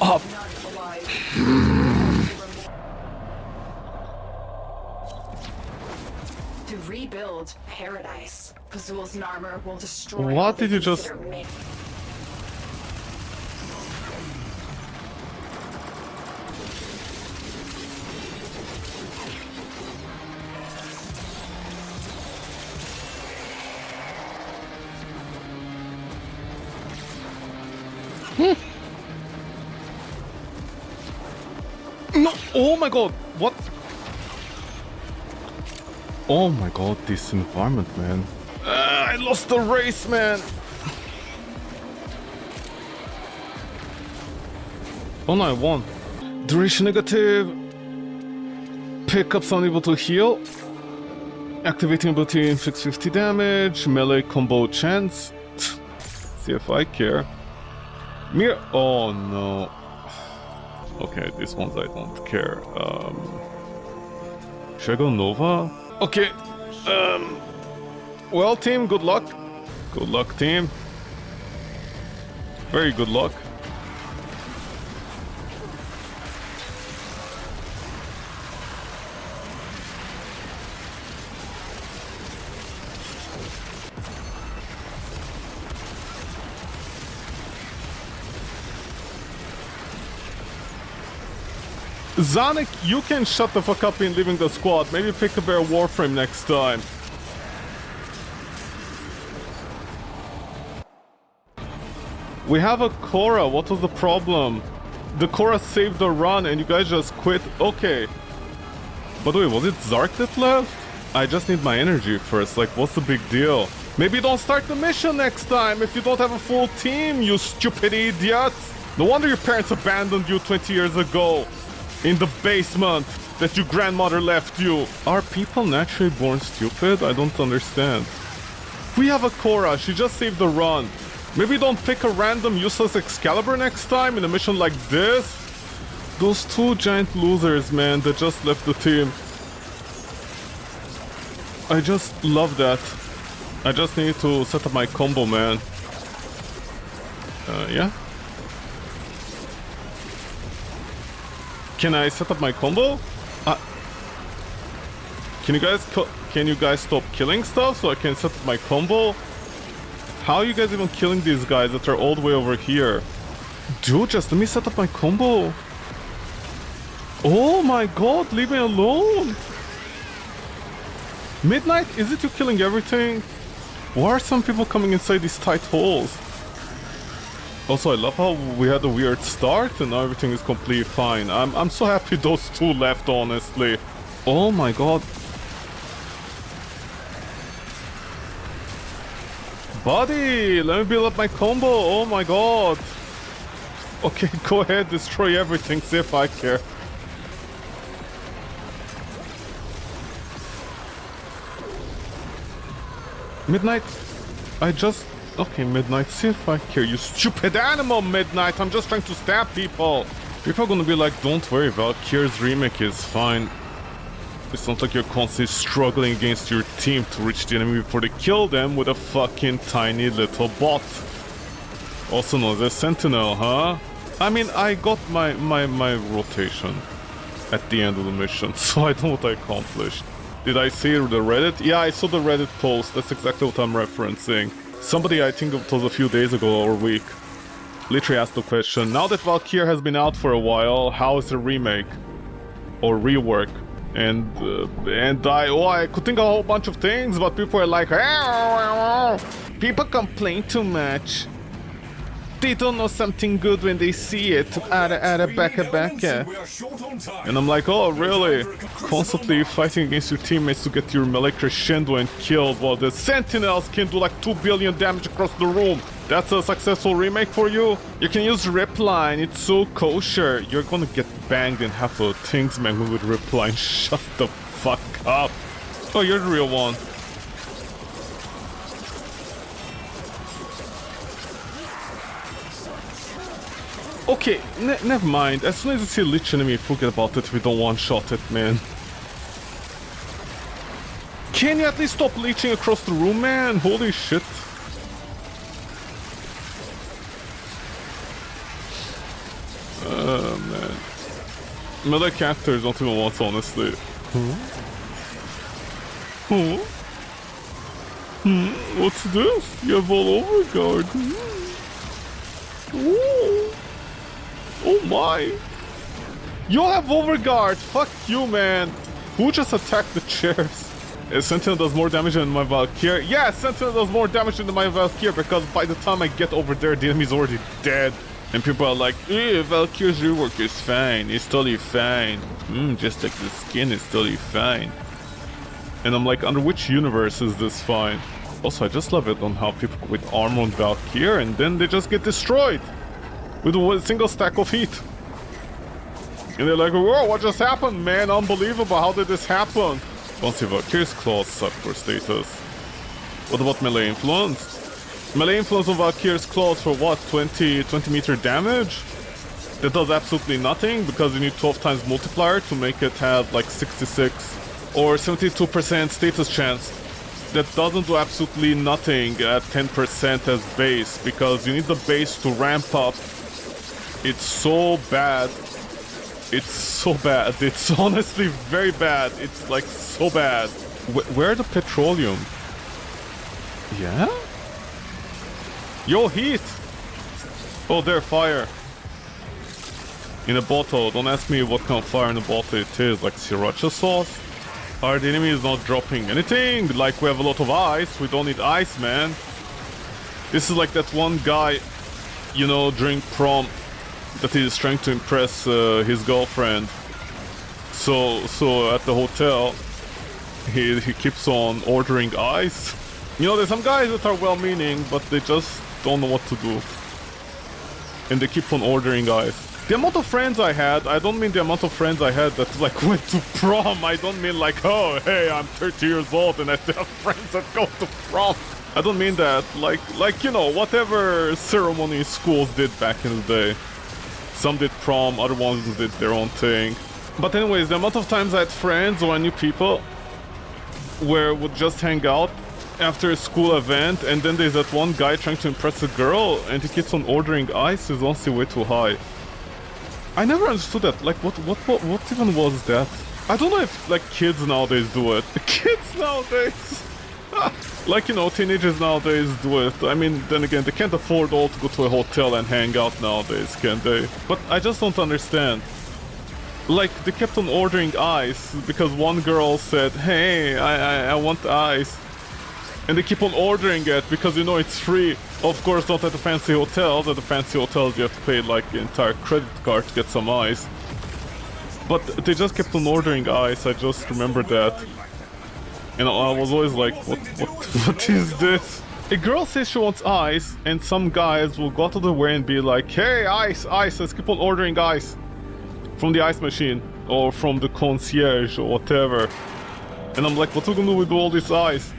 Up. To rebuild paradise, Pazul's armor will destroy. What did you just... No! Oh my god! What? Oh my god, this environment, man. I lost the race, man! Oh no, I won. Duration negative. Pickups unable to heal. Activating ability inflicts 50 damage. Melee combo chance. See if I care. Mir. Oh no. Okay, these ones I don't care. Should I go Nova? Okay. Well, team, good luck. Good luck, team. Very good luck. Zanik, you can shut the fuck up in leaving the squad. Maybe pick a bear Warframe next time. We have a Korra. What was the problem? The Korra saved the run and you guys just quit. Okay. By the way, was it Zark that left? I just need my energy first. Like, what's the big deal? Maybe don't start the mission next time if you don't have a full team, you stupid idiots. No wonder your parents abandoned you 20 years ago. In the basement that your grandmother left you. Are people naturally born stupid? I don't understand. We have a Korra, she just saved the run. Maybe don't pick a random useless Excalibur next time in a mission like this? Those two giant losers, man, that just left the team. I just love that. I just need to set up my combo, man. Yeah? Can I set up my combo? Can you guys stop killing stuff so I can set up my combo? How are you guys even killing these guys that are all the way over here? Dude, just let me set up my combo. Oh my god, leave me alone. Midnight, is it you killing everything? Why are some people coming inside these tight holes? Also, I love how we had a weird start and now everything is completely fine. I'm so happy those two left, honestly. Oh my god. Buddy, let me build up my combo. Oh my god. Okay, go ahead, destroy everything, see if I care. Midnight, I just... Okay, Midnight, see if I care. You stupid animal, Midnight! I'm just trying to stab people! People are gonna be like, don't worry, Valkyrie's remake is fine. It's not like you're constantly struggling against your team to reach the enemy before they kill them with a fucking tiny little bot. Also known as a Sentinel, huh? I mean, I got my rotation at the end of the mission, so I know what I accomplished. Did I see the Reddit? Yeah, I saw the Reddit post. That's exactly what I'm referencing. Somebody, I think it was a few days ago or a week, literally asked the question, now that Valkyrie has been out for a while, how is the remake? Or rework? And I could think of a whole bunch of things, but people were like, people complain too much. They don't know something good when they see it. Baka. And I'm like, oh, really? Constantly fighting against your teammates to get your melee crescendo and killed while the Sentinels can do like 2 billion damage across the room. That's a successful remake for you? You can use Ripline, it's so kosher. You're gonna get banged in half of things, man, with Ripline. Shut the fuck up. Oh, you're the real one. Okay, never mind. As soon as you see a Lich enemy, forget about it. We don't one-shot it, man. Can you at least stop leeching across the room, man? Holy shit. Man. Melee characters don't even want, honestly. What's this? You have all overguard. Ooh. Oh my. You have overguard. Fuck you, man. Who just attacked the chairs? Sentinel does more damage than my Valkyrie. Yeah, Sentinel does more damage than my Valkyrie because by the time I get over there, the enemy's already dead. And people are like, Valkyrie's rework is fine. It's totally fine. Just like the skin is totally fine. And I'm like, under which universe is this fine? Also, I just love it on how people go with armor on Valkyrie and then they just get destroyed with a single stack of heat. And they're like, whoa, what just happened, man? Unbelievable, how did this happen? Don't see Valkyrie's claws suck for status. What about melee influence? Melee influence on Valkyrie's claws for what? 20 meter damage? That does absolutely nothing because you need 12 times multiplier to make it have like 66 or 72% status chance. That doesn't do absolutely nothing at 10% as base because you need the base to ramp up. It's so bad. It's so bad. It's honestly very bad. It's like so bad. Where the petroleum? Yeah? Yo, heat! Oh, there, fire. In a bottle. Don't ask me what kind of fire in a bottle it is. Like sriracha sauce? Are the enemies not dropping anything? Like we have a lot of ice. We don't need ice, man. This is like that one guy, you know, during prom that he's trying to impress his girlfriend. So at the hotel, he keeps on ordering ice. You know, there's some guys that are well-meaning, but they just don't know what to do. And they keep on ordering ice. The amount of friends I had, I don't mean the amount of friends I had that like went to prom. I don't mean like, oh, hey, I'm 30 years old and I still have friends that go to prom. I don't mean that. Like you know, whatever ceremony schools did back in the day. Some did prom, other ones did their own thing. But anyways, the amount of times I had friends or I knew people where would just hang out after a school event and then there's that one guy trying to impress a girl and he keeps on ordering ice is honestly way too high. I never understood that. Like, what even was that? I don't know if, like, kids nowadays do it. Kids nowadays! Like, you know, teenagers nowadays do it. I mean, then again, they can't afford all to go to a hotel and hang out nowadays, can they? But I just don't understand. Like, they kept on ordering ice because one girl said, hey, I want ice. And they keep on ordering it because, you know, it's free. Of course, not at the fancy hotels. At the fancy hotels, you have to pay, like, the entire credit card to get some ice. But they just kept on ordering ice. I just remember that. And I was always like, what is this? A girl says she wants ice, and some guys will go out of the way and be like, hey, ice, let's keep on ordering ice. From the ice machine, or from the concierge, or whatever. And I'm like, what are we gonna do with all this ice?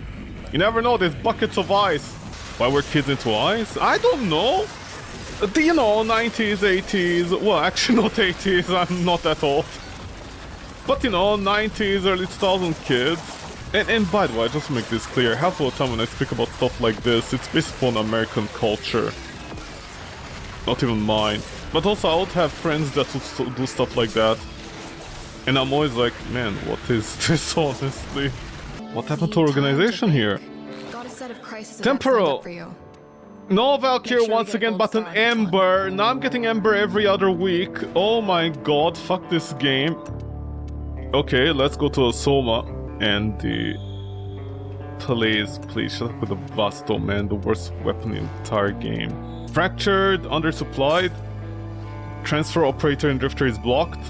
You never know, there's buckets of ice. Why were kids into ice? I don't know. You know, 90s, 80s, well, actually not 80s, I'm not that old. But you know, 90s, early 2000s kids. And by the way, just to make this clear, half of the time when I speak about stuff like this, it's based upon American culture. Not even mine. But also I would have friends that would do stuff like that. And I'm always like, man, what is this honestly? What happened to organization here? Temporal! No Valkyrie once again, but an Ember. Now I'm getting Ember every other week. Oh my god, fuck this game. Okay, let's go to Soma. And the... Please shut up with the Vasto, man. The worst weapon in the entire game. Fractured, undersupplied. Transfer operator and drifter is blocked.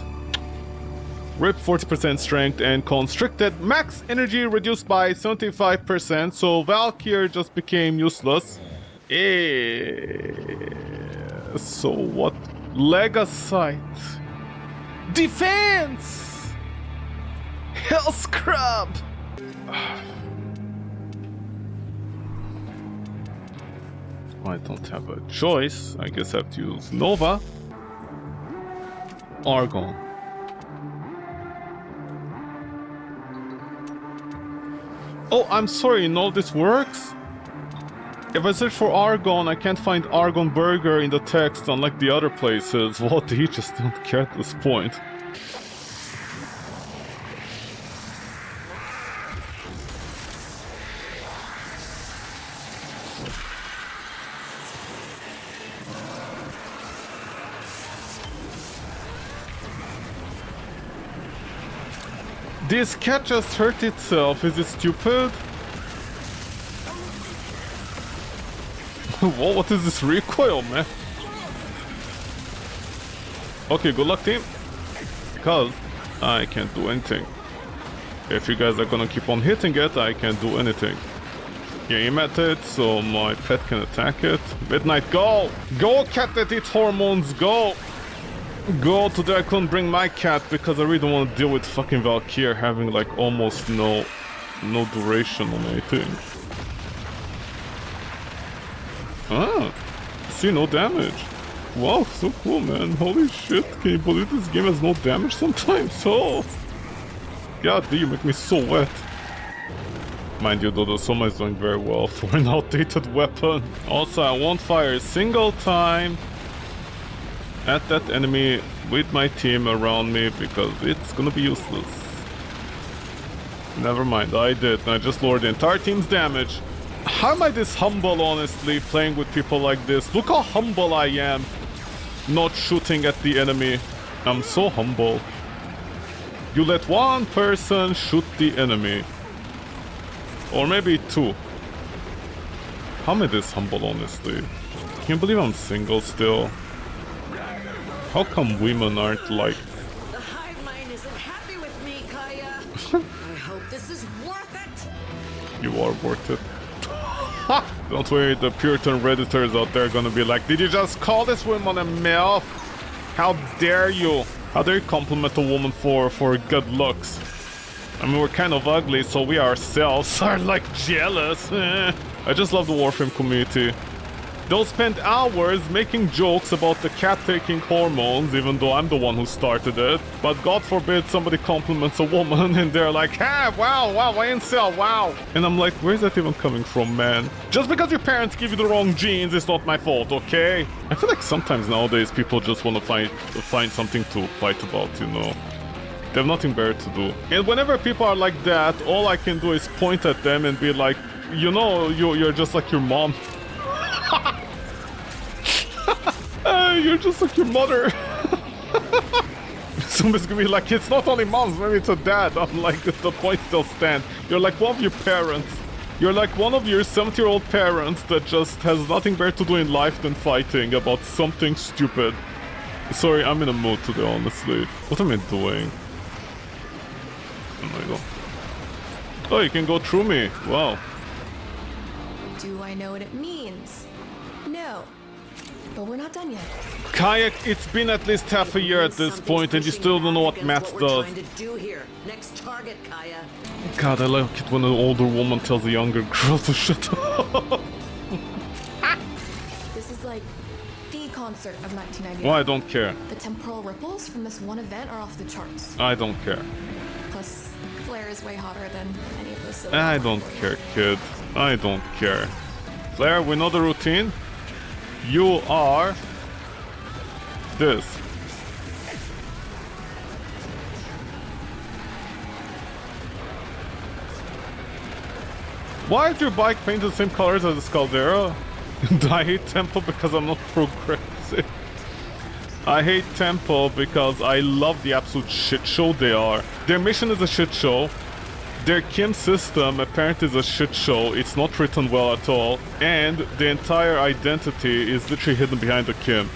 RIP 40% strength and constricted. Max energy reduced by 75%, so Valkyrie just became useless. So what? Legasite. Defense! Hell Scrub! I don't have a choice. I guess I have to use Nova. Argon. Oh, I'm sorry, you know this works? If I search for Argon, I can't find Argon Burger in the text unlike the other places. Well, they just don't care at this point. This cat just hurt itself. Is it stupid? Whoa, what is this recoil, man? Okay, good luck, team. Because I can't do anything. If you guys are gonna keep on hitting it, I can't do anything. You aim at it, so my pet can attack it. Midnight, go! Go, cat that eats hormones, go! Go today. I couldn't bring my cat because I really don't want to deal with fucking Valkyrie having like almost no duration on anything. Ah, see, no damage. Wow, so cool, man. Holy shit, can you believe this game has no damage sometimes? Oh, god, you make me so wet. Mind you though, the Soma is doing very well for an outdated weapon. Also, I won't fire a single time at that enemy with my team around me because it's gonna be useless. Never mind, I did, and I just lowered the entire team's damage. How am I this humble, honestly, playing with people like this? Look how humble I am, not shooting at the enemy. I'm so humble. You let one person shoot the enemy. Or maybe two. How am I this humble, honestly? Can't believe I'm single still. How come women aren't like... The hive mind isn't happy with me, Kaya. I hope this is worth it. You are worth it. Don't worry, the Puritan Redditors out there are gonna be like, did you just call this woman a MILF? How dare you? How dare you compliment a woman for good looks? I mean, we're kind of ugly, so we ourselves are like jealous. I just love the Warframe community. They'll spend hours making jokes about the cat taking hormones, even though I'm the one who started it. But God forbid somebody compliments a woman and they're like, ah, wow, incel, wow. And I'm like, where's that even coming from, man? Just because your parents give you the wrong genes, it's not my fault, okay? I feel like sometimes nowadays people just want to find something to fight about, you know? They have nothing better to do. And whenever people are like that, all I can do is point at them and be like, you know, you're just like your mom. You're just like your mother. Somebody's gonna be like, it's not only moms, maybe it's a dad. I'm like, the point still stands. You're like one of your parents. You're like one of your 70-year-old parents that just has nothing better to do in life than fighting about something stupid. Sorry, I'm in a mood today, honestly. What am I doing? Oh my god. Oh, you can go through me. Wow. Do I know what it means? No. But we're not done yet. Kayak, it's been at least half a year at this point and you still don't know what math does. Next target, Kaya. God, I like it when an older woman tells a younger girl to shut up. This is like the concert of 1998. Well, I don't care. The temporal ripples from this one event are off the charts. I don't care. Plus, Flare is way hotter than any of those silly I don't care, kid. I don't care. Flare, we know the routine. You are... this. Why is your bike painted the same colors as the Scaldera? I hate Tempo because I'm not progressive. I hate Tempo because I love the absolute shit show they are. Their mission is a shit show. Their Kim system apparently is a shit show. It's not written well at all. And the entire identity is literally hidden behind the Kim.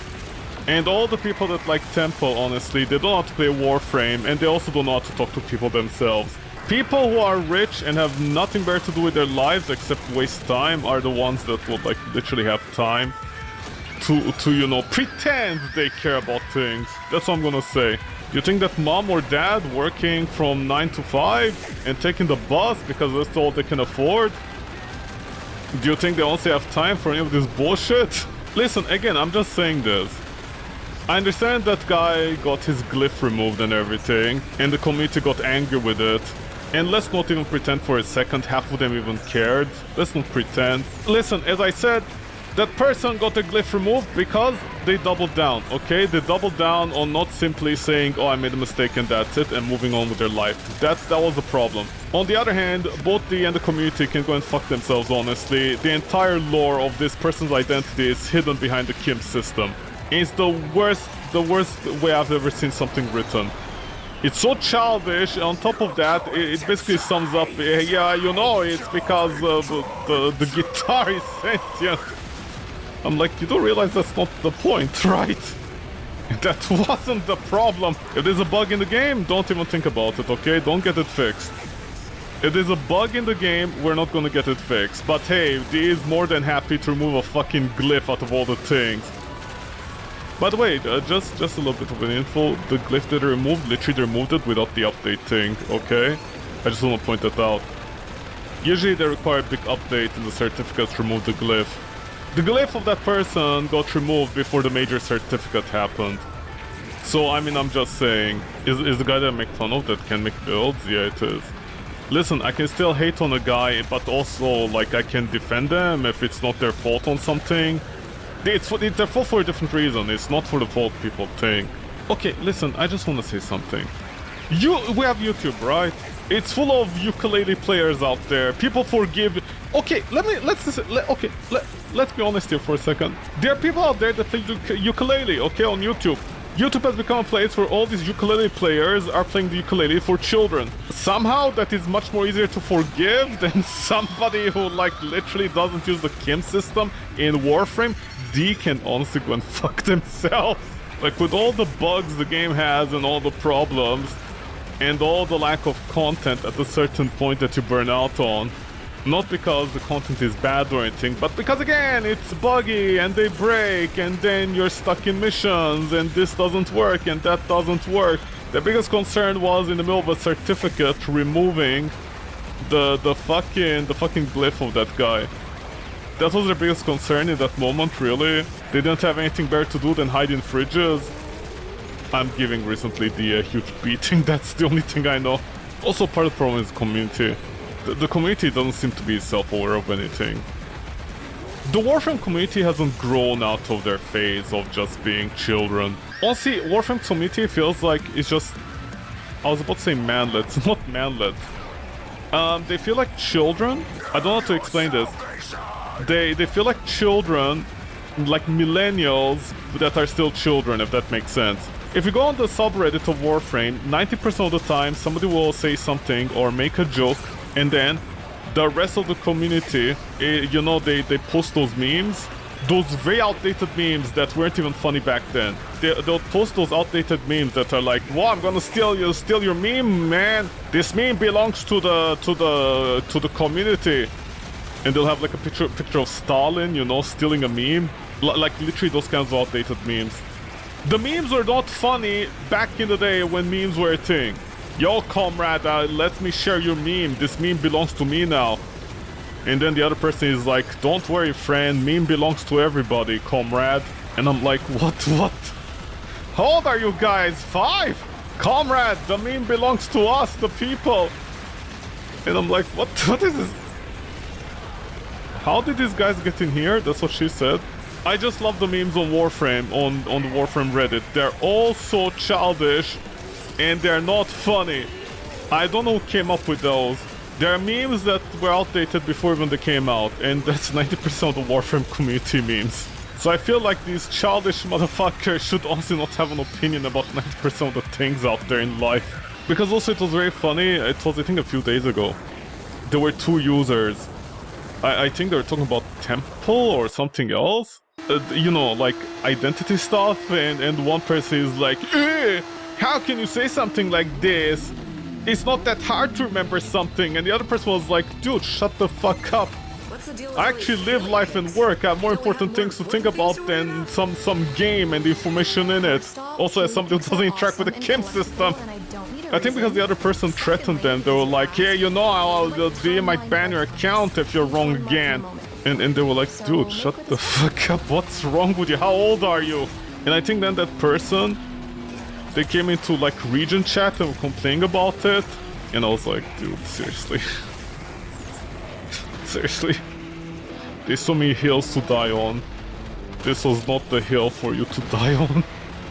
And all the people that like Tempo, honestly, they don't know how to play Warframe, and they also don't know how to talk to people themselves. People who are rich and have nothing better to do with their lives except waste time are the ones that would like literally have time to you know, pretend they care about things. That's what I'm gonna say. You think that mom or dad working from 9 to 5 and taking the bus because that's all they can afford? Do you think they also have time for any of this bullshit? Listen, again, I'm just saying this. I understand that guy got his glyph removed and everything, and the community got angry with it. And let's not even pretend for a second half of them even cared. Let's not pretend. Listen, as I said, that person got the glyph removed because they doubled down, okay? They doubled down on not simply saying, oh, I made a mistake and that's it, and moving on with their life. That was the problem. On the other hand, both the and the community can go and fuck themselves, honestly. The entire lore of this person's identity is hidden behind the Kim system. It's the worst way I've ever seen something written. It's so childish, and on top of that, it basically sums up, yeah, you know, it's because the guitar is sentient. I'm like, you don't realize that's not the point, right? That wasn't the problem. If there's a bug in the game, don't even think about it, okay? Don't get it fixed. If there's a bug in the game, we're not gonna get it fixed. But hey, D is more than happy to remove a fucking glyph out of all the things. By the way, just a little bit of an info. The glyph that they removed, literally they removed it without the update thing, okay? I just want to point that out. Usually they require a big update and the certificates remove the glyph. The glyph of that person got removed before the major certificate happened. So, I mean, I'm just saying, is the guy that I make fun of that can make builds? Yeah, it is. Listen, I can still hate on a guy, but also, like, I can defend them if it's not their fault on something. It's their fault for a different reason, it's not for the fault people think. Okay, listen, I just want to say something. We have YouTube, right? It's full of ukulele players out there. People forgive. Okay, let's be honest here for a second. There are people out there that play ukulele, okay, on YouTube. YouTube has become a place where all these ukulele players are playing the ukulele for children. Somehow that is much more easier to forgive than somebody who like literally doesn't use the Kim system in Warframe. D can honestly go and fuck themselves. Like with all the bugs the game has and all the problems and all the lack of content at a certain point that you burn out on. Not because the content is bad or anything, but because again, it's buggy and they break and then you're stuck in missions and this doesn't work and that doesn't work. The biggest concern was in the middle of a certificate removing the fucking glyph of that guy. That was their biggest concern in that moment, really. They didn't have anything better to do than hide in fridges. I'm giving recently the huge beating, that's the only thing I know. Also part of the problem is the community. The community doesn't seem to be self-aware of anything. The Warframe community hasn't grown out of their phase of just being children. Honestly, Warframe community feels like it's just... I was about to say manlet, it's not manlet. They feel like children. I don't know how to explain this. They feel like children, like millennials that are still children, if that makes sense. If you go on the subreddit of Warframe, 90% of the time somebody will say something or make a joke, and then the rest of the community, you know, they post those memes. Those very outdated memes that weren't even funny back then. They'll post those outdated memes that are like, "Wow, I'm gonna steal your meme, man. This meme belongs to the community." And they'll have like a picture of Stalin, you know, stealing a meme. Like literally those kinds of outdated memes. The memes were not funny back in the day when memes were a thing. Yo, comrade, let me share your meme. This meme belongs to me now. And then the other person is like, don't worry, friend. Meme belongs to everybody, comrade. And I'm like, what? How old are you guys? 5? Comrade, the meme belongs to us, the people. And I'm like, what is this? How did these guys get in here? That's what she said. I just love the memes on Warframe, on the Warframe Reddit. They're all so childish, and they're not funny. I don't know who came up with those. There are memes that were outdated before even they came out, and that's 90% of the Warframe community memes. So I feel like these childish motherfuckers should honestly not have an opinion about 90% of the things out there in life. Because also it was very funny, it was I think a few days ago. There were 2 users. I think they were talking about Temple or something else. You know, like identity stuff, and one person is like, how can you say something like this? It's not that hard to remember something. And the other person was like, dude, shut the fuck up. What's the deal with I all actually these live life and feelings? work. I have more Really important have things to more think about work than things to some game and the information in it. Also, as somebody who doesn't interact with the Kim system. I think because the other person threatened them, they were like, yeah, you know, the DM might ban your account if you're wrong again. And they were like, dude, shut the fuck up, what's wrong with you? How old are you? And I think then that person, they came into like region chat and were complaining about it. And I was like, dude, seriously. Seriously. There's so many hills to die on. This was not the hill for you to die on.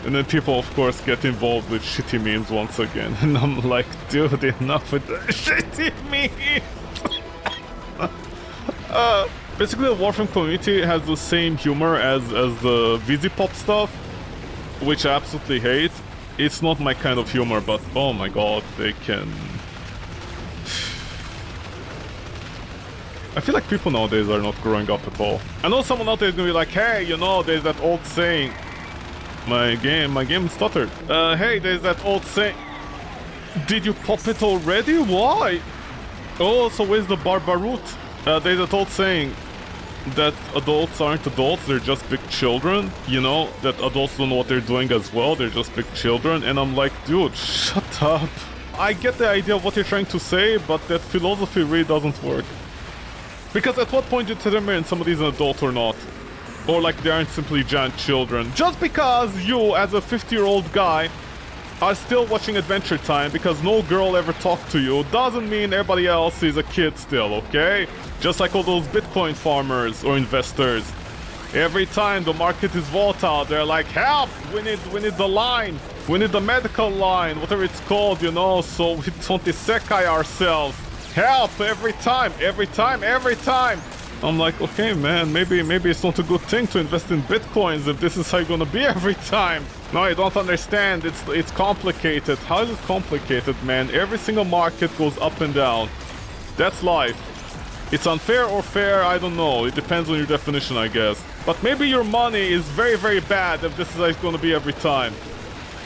And then people, of course, get involved with shitty memes once again. And I'm like, dude, enough with the shitty memes! Basically, the Warframe community has the same humor as the VZ-pop stuff, which I absolutely hate. It's not my kind of humor, but oh my god, they can... I feel like people nowadays are not growing up at all. I know someone out there is gonna be like, hey, you know, there's that old saying... My game stuttered. Hey, there's that old saying... Did you pop it already? Why? Oh, so where's the Barbaroot? There's that old saying that adults aren't adults, they're just big children. You know, that adults don't know what they're doing as well, they're just big children. And I'm like, dude, shut up. I get the idea of what you're trying to say, but that philosophy really doesn't work. Because at what point do you determine somebody's an adult or not? Or like they aren't simply giant children. Just because you, as a 50-year-old guy, are still watching Adventure Time because no girl ever talked to you, doesn't mean everybody else is a kid still, okay? Just like all those Bitcoin farmers or investors. Every time the market is volatile, they're like, help! We need the line! We need the medical line, whatever it's called, you know, so we don't isekai ourselves. Help! Every time! I'm like, okay, man, maybe it's not a good thing to invest in bitcoins if this is how you're gonna be every time. No, I don't understand. It's complicated. How is it complicated, man? Every single market goes up and down. That's life. It's unfair or fair, I don't know. It depends on your definition, I guess. But maybe your money is very, very bad if this is how it's gonna be every time.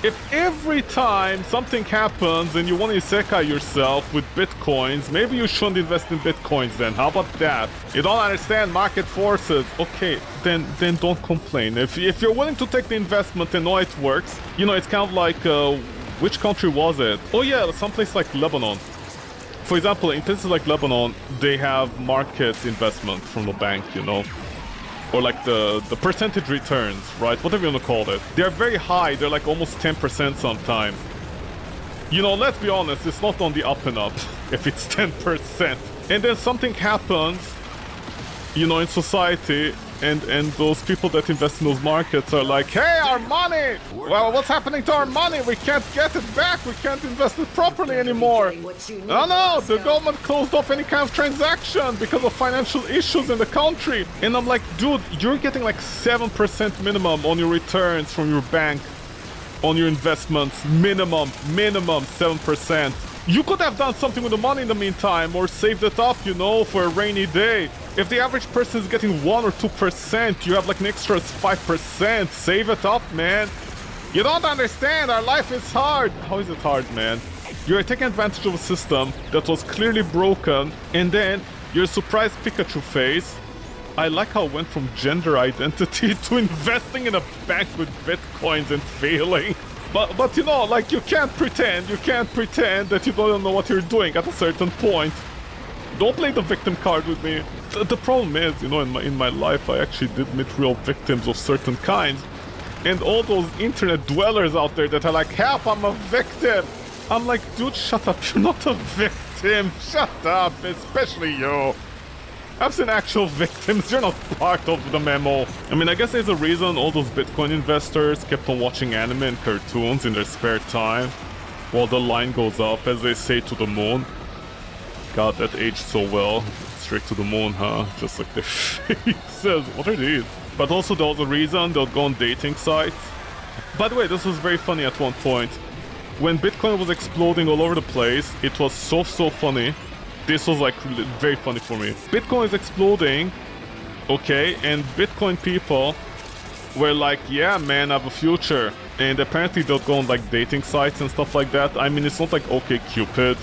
If every time something happens and you want to isekai yourself with bitcoins, maybe you shouldn't invest in bitcoins then. How about that? You don't understand market forces. Okay, then don't complain. If you're willing to take the investment and know it works, you know, it's kind of like, which country was it? Oh yeah, someplace like Lebanon. For example, in places like Lebanon, they have market investment from the bank, you know. Or like the percentage returns, right? Whatever you want to call it. They're very high, they're like almost 10% sometimes. You know, let's be honest, it's not on the up and up if it's 10%. And then something happens, you know, in society, and those people that invest in those markets are like, hey, our money! Well, what's happening to our money? We can't get it back, we can't invest it properly anymore. Oh no, the government closed off any kind of transaction because of financial issues in the country. And I'm like, dude, you're getting like 7% minimum on your returns from your bank, on your investments, minimum 7%. You could have done something with the money in the meantime, or saved it up, you know, for a rainy day. If the average person is getting 1 or 2%, you have like an extra 5%. Save it up, man. You don't understand, our life is hard. How is it hard, man? You're taking advantage of a system that was clearly broken, and then your surprised Pikachu face. I like how it went from gender identity to investing in a bank with bitcoins and failing. But you know, like, you can't pretend that you don't know what you're doing at a certain point. Don't play the victim card with me. The problem is, you know, in my life, I actually did meet real victims of certain kinds. And all those internet dwellers out there that are like, help, I'm a victim. I'm like, dude, shut up, you're not a victim. Shut up, especially you. I've seen actual victims, you're not part of the memo. I mean, I guess there's a reason all those Bitcoin investors kept on watching anime and cartoons in their spare time, while the line goes up, as they say, to the moon. God, that aged so well. Straight to the moon, huh? Just like their faces. What are these? But also there was a reason they'll go on dating sites. By the way, this was very funny at one point. When Bitcoin was exploding all over the place, it was so funny. This was like very funny for me. Bitcoin is exploding, okay, and Bitcoin people were like, yeah, man, I have a future. And apparently they'll go on like dating sites and stuff like that. I mean, it's not like OkCupid.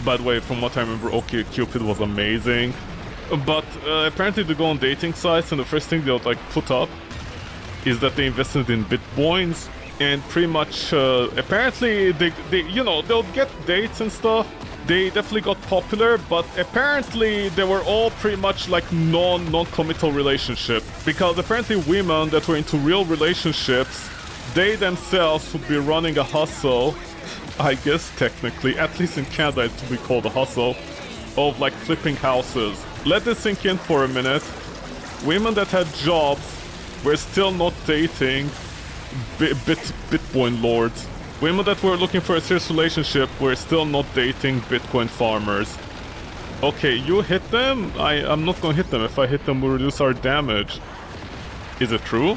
By the way, from what I remember, OkCupid was amazing. But apparently they go on dating sites, and the first thing they'll like put up is that they invested in Bitcoins. And pretty much, apparently they you know, they'll get dates and stuff. They definitely got popular, but apparently they were all pretty much like non-committal relationship. Because apparently women that were into real relationships, they themselves would be running a hustle I guess technically, at least in Canada, it would be called a hustle, of like flipping houses. Let this sink in for a minute. Women that had jobs were still not dating Bitcoin lords. Women that were looking for a serious relationship were still not dating Bitcoin farmers. Okay, you hit them? I'm not gonna hit them. If I hit them, we'll reduce our damage. Is it true?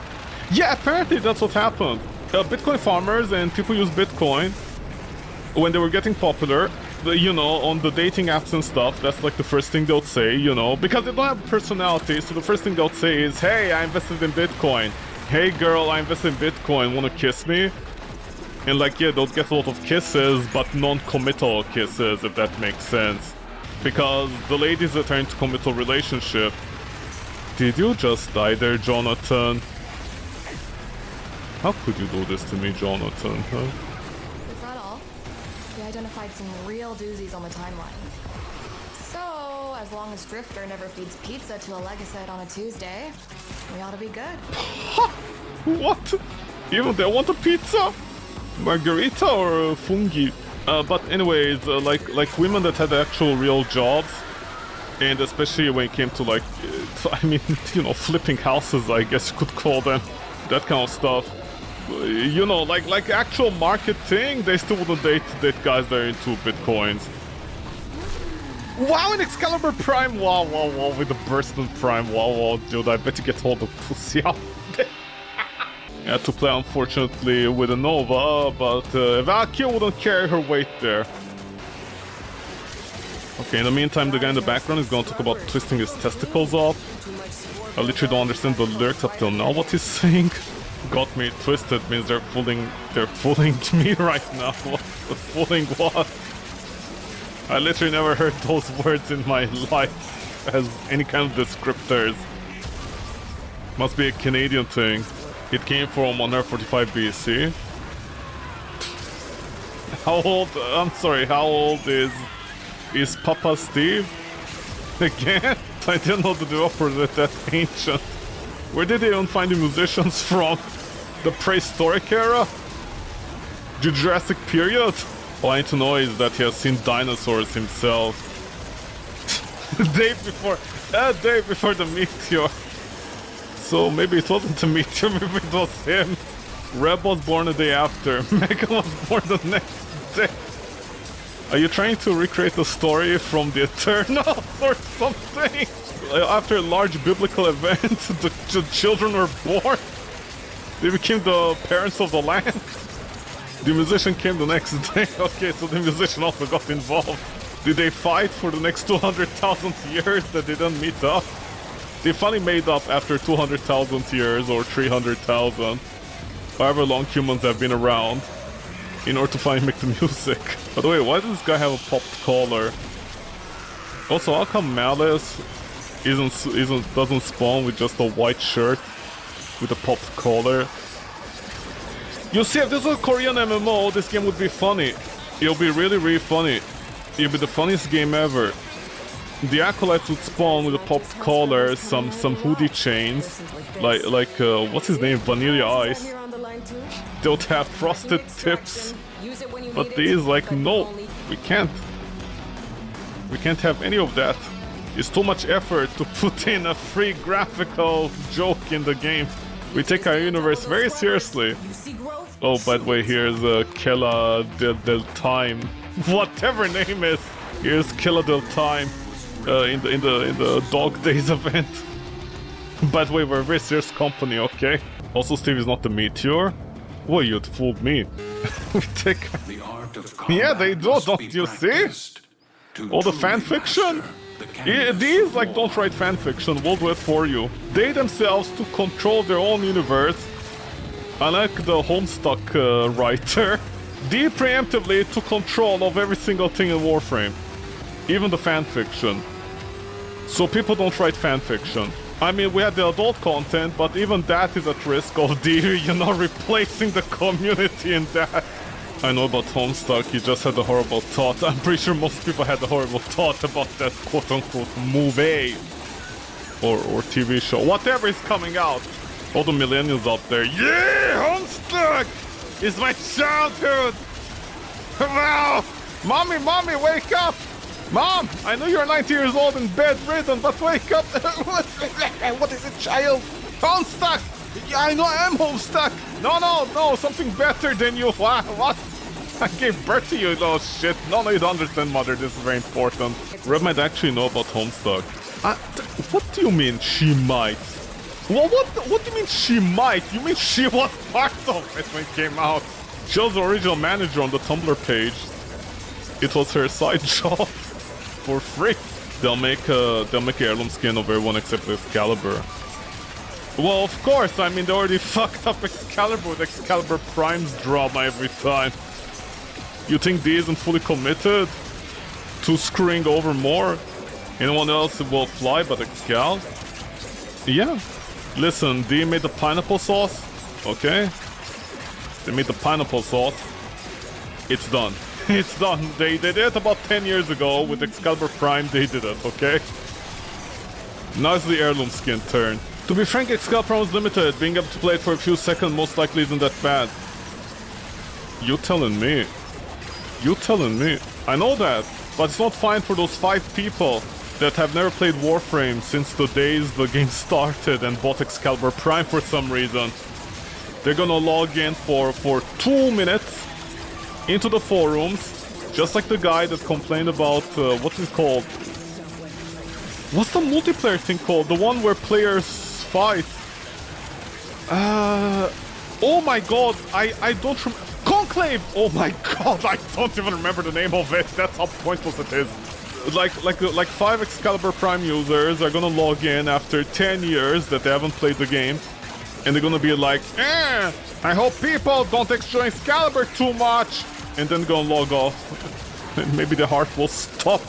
Yeah, apparently that's what happened. Bitcoin farmers and people use Bitcoin when they were getting popular, you know, on the dating apps and stuff. That's like the first thing they'll say, you know, because they don't have personality. So the first thing they'll say is, hey, I invested in Bitcoin. Hey girl, I invested in Bitcoin. Wanna kiss me? And like, yeah, they'll get a lot of kisses, but non-committal kisses, if that makes sense. Because the ladies that are into committal relationship. Did you just die there, Jonathan? How could you do this to me, Jonathan, huh? Is that all? We identified some real doozies on the timeline. So, as long as Drifter never feeds pizza to a Legaset on a Tuesday, we ought to be good. What? Even they want a pizza? Margarita or fungi? But anyways, like women that had actual real jobs, and especially when it came to like, I mean, you know, flipping houses, I guess you could call them, that kind of stuff. You know, like actual marketing, they still wouldn't date guys that are into bitcoins. Wow, an Excalibur Prime! Wow, with the Burston Prime, wow, dude, I bet you get all the pussy out there. I had to play, unfortunately, with a Nova, but Valkyrie wouldn't carry her weight there. Okay, in the meantime, the guy in the background is going to talk about twisting his testicles off. I literally don't understand the lyrics up till now, what he's saying. Got me twisted means they're fooling me right now. Fooling what? I literally never heard those words in my life as any kind of descriptors. Must be a Canadian thing. It came from 145 BC. How old? I'm sorry. How old is Papa Steve? Again? I didn't know the developers were that ancient. Where did they even find the musicians from? The prehistoric era? The Jurassic period? All I need to know is that he has seen dinosaurs himself. Day before the meteor. So maybe it wasn't a meteor, maybe it was him. Reb was born a day after. Megan was born the next day. Are you trying to recreate a story from the Eternals or something? After a large biblical event, the children were born. They became the parents of the land. The musician came the next day. Okay, so the musician also got involved. Did they fight for the next 200,000 years that they didn't meet up? They finally made up after 200,000 years or 300,000. However long humans have been around in order to finally make the music. By the way, why does this guy have a popped collar? Also, how come Malice doesn't spawn with just a white shirt with a popped collar? You see, if this was a Korean MMO, this game would be funny. It'll be really funny. It'll be the funniest game ever. The acolytes would spawn with a popped collar, some hoodie chains, like what's his name, Vanilla Ice. They would have frosted tips, but these, like, no, we can't have any of that. It's too much effort to put in a free graphical joke in the game. We take our universe very seriously. Oh, by the way, here's Kella del Time, whatever name is. Here's Kella del Time. In the Dog Days event. By the way, we're a very serious company, okay? Also, Steve is not the meteor. Well, you'd fooled me. We take... Yeah, they do, don't you see? All the fanfiction? These, like, don't write fanfiction, we'll do it for you. They themselves to control their own universe. Unlike the Homestuck writer. They preemptively took control of every single thing in Warframe. Even the fanfiction. So people don't write fanfiction. I mean, we had the adult content, but even that is at risk of replacing the community in that. I know about Homestuck, you just had a horrible thought. I'm pretty sure most people had a horrible thought about that quote-unquote movie. Or TV show. Whatever is coming out. All the millennials out there. Yeah! Homestuck! Is my childhood! No! Mommy, wake up! Mom, I know you're 90 years old and bedridden, but wake up! What is it, child? Homestuck! Yeah, I know I'm homestuck! No, something better than you. What? I gave birth to you, little shit. No, you don't understand, mother. This is very important. Red might actually know about homestuck. What do you mean, she might? Well, what do you mean she might? You mean she was part of it when it came out? She was the original manager on the Tumblr page. It was her side job. For free. They'll make an heirloom skin of everyone except Excalibur. Well, of course, I mean, they already fucked up Excalibur with Excalibur Prime's drama every time. You think D isn't fully committed to screwing over more? Anyone else will fly but Excal? Yeah. Listen, D made the pineapple sauce, okay? They made the pineapple sauce. It's done. It's done. They did it about 10 years ago with Excalibur Prime. They did it, okay? Now it's the heirloom skin turn. To be frank, Excalibur Prime was limited. Being able to play it for a few seconds most likely isn't that bad. You telling me? You telling me? I know that, but it's not fine for those 5 people that have never played Warframe since the days the game started and bought Excalibur Prime for some reason. They're gonna log in for 2 minutes into the forums, just like the guy that complained about, what's it called? What's the multiplayer thing called? The one where players fight. Oh my god, I don't remember. Conclave! Oh my god, I don't even remember the name of it. That's how pointless it is. Like 5 Excalibur Prime users are gonna log in after 10 years that they haven't played the game, and they're gonna be like, I hope people don't enjoy Excalibur too much, and then gonna log off. And maybe the heart will stop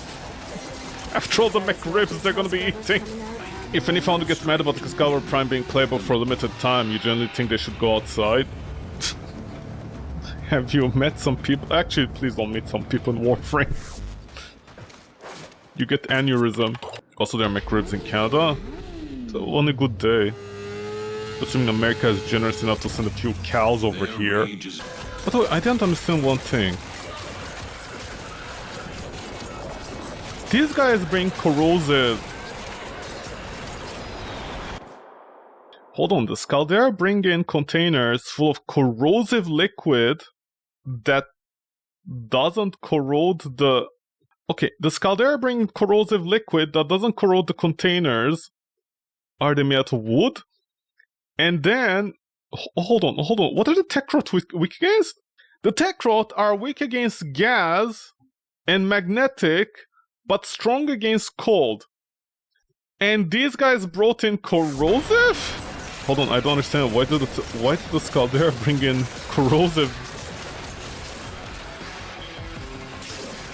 after all the McRibs they're gonna be eating. If any founder gets mad about Excalibur Prime being playable for a limited time, you generally think they should go outside. Have you met some people? Actually, please don't meet some people in Warframe. You get aneurysm. Also, there are McRibs in Canada. So, on a good day. Assuming America is generous enough to send a few cows over here. By the way, I didn't understand one thing. These guys bring corrosive. Hold on, the Scaldera bring in containers full of corrosive liquid that doesn't corrode the... Okay, the Scaldera bring corrosive liquid that doesn't corrode the containers. Are they made out of wood? And then... Hold on. What are the Techrot weak against? The Techrot are weak against gas and magnetic, but strong against cold. And these guys brought in corrosive? Hold on, I don't understand. Why did the Scaldera bring in corrosive?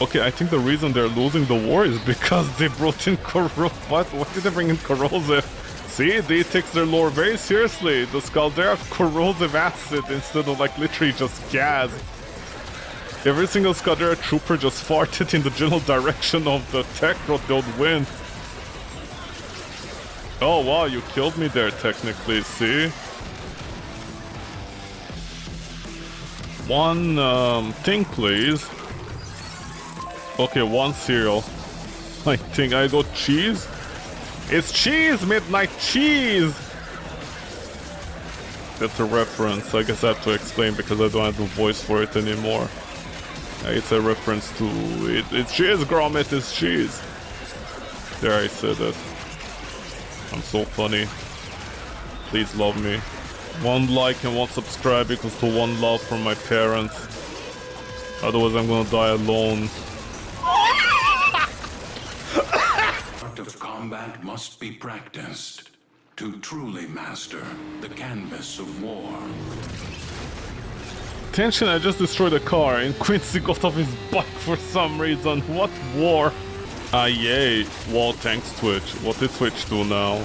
Okay, I think the reason they're losing the war is because they brought in What did they bring in corrosive? See, they take their lore very seriously. The Scaldera have corrosive acid instead of like literally just gas. Every single Scaldera trooper just farted in the general direction of the Techrot, they would win. Oh wow, you killed me there technically, see? One thing please. Okay, one cereal. I think I got cheese. It's cheese! Midnight cheese! That's a reference. I guess I have to explain because I don't have the voice for it anymore. It's a reference to... It's cheese, Gromit, it's cheese! There, I said it. I'm so funny. Please love me. 1 like and 1 subscribe equals to 1 love from my parents. Otherwise I'm gonna die alone. Art of combat must be practiced to truly master the canvas of war. Attention, I just destroyed a car and Quincy got off his bike for some reason. What war? Ah, yay. Well, thanks, Twitch. What did Twitch do now?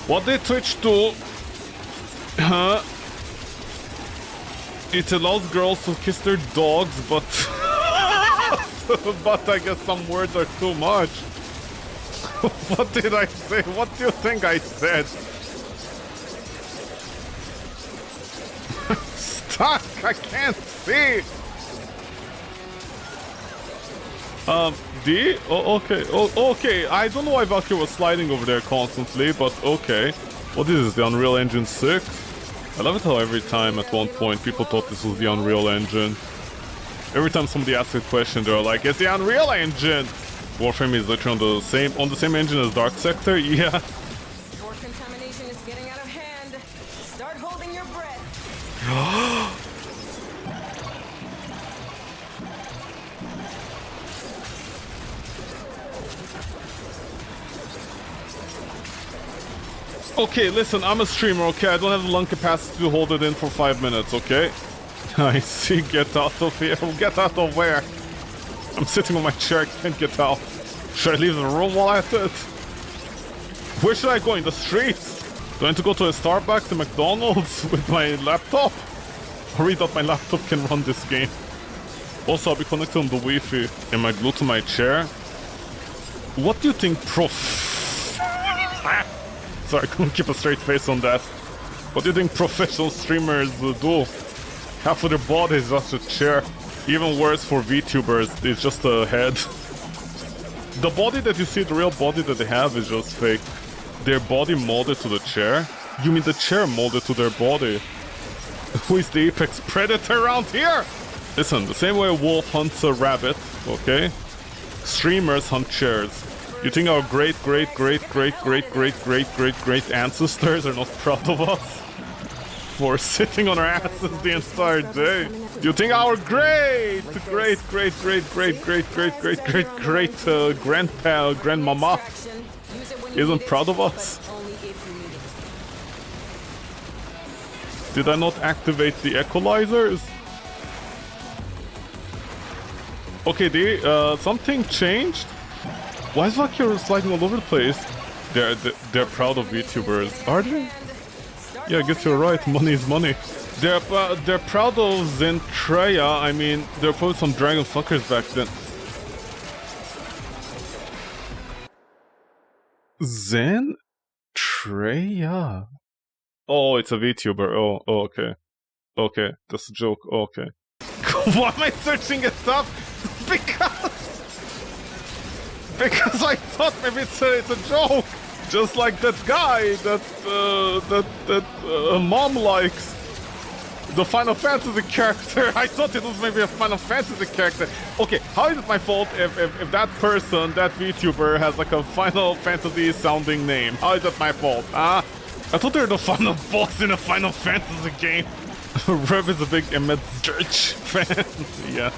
What did Twitch do? Huh? It allows girls to kiss their dogs, but... but I guess some words are too much. What did I say? What do you think I said? Stuck! I can't see! D? Oh, okay. Oh, okay. I don't know why Valkyrie was sliding over there constantly, but okay. What is this, the Unreal Engine 6? I love it how every time at one point people thought this was the Unreal Engine. Every time somebody asks a question, they're like, it's the Unreal Engine! Warframe is literally on the same engine as Dark Sector? Yeah. Your contamination is getting out of hand. Start holding your breath. Okay, listen, I'm a streamer, okay? I don't have the lung capacity to hold it in for 5 minutes, okay? I see, get out of here. Get out of where? I'm sitting on my chair, I can't get out. Should I leave the room while at it? Where should I go? In the streets? Do I need to go to a Starbucks, a McDonald's with my laptop? I really thought my laptop can run this game. Also, I'll be connected on the Wi-Fi. Am I glued to my chair? What do you think, Sorry, I couldn't keep a straight face on that. What do you think professional streamers do? Half of their body is just a chair. Even worse for VTubers, it's just a head. The body that you see, the real body that they have is just fake. Their body molded to the chair? You mean the chair molded to their body? Who is the apex predator around here? Listen, the same way a wolf hunts a rabbit, okay? Streamers hunt chairs. You think our great ancestors are not proud of us? For sitting on our asses the entire day? You think our grandmama isn't proud of us? Did I not activate the equalizers? Okay, something changed? Why is Valkyrie sliding all over the place? They're proud of VTubers, are they? Yeah, I guess you're right. Money is money. They're proud of Zentreya. I mean, there were probably some dragon fuckers back then. Zentreya. Oh, it's a VTuber. Oh, okay. Okay, that's a joke. Oh, okay. Why am I searching it up? Because I thought maybe it's a joke. Just like that guy that mom likes. The Final Fantasy character. I thought it was maybe a Final Fantasy character. Okay, how is it my fault if that person, that VTuber, has like a Final Fantasy sounding name? How is it my fault? I thought they were the final boss in a Final Fantasy game. Rev is a big Emmett Church fan. Yeah.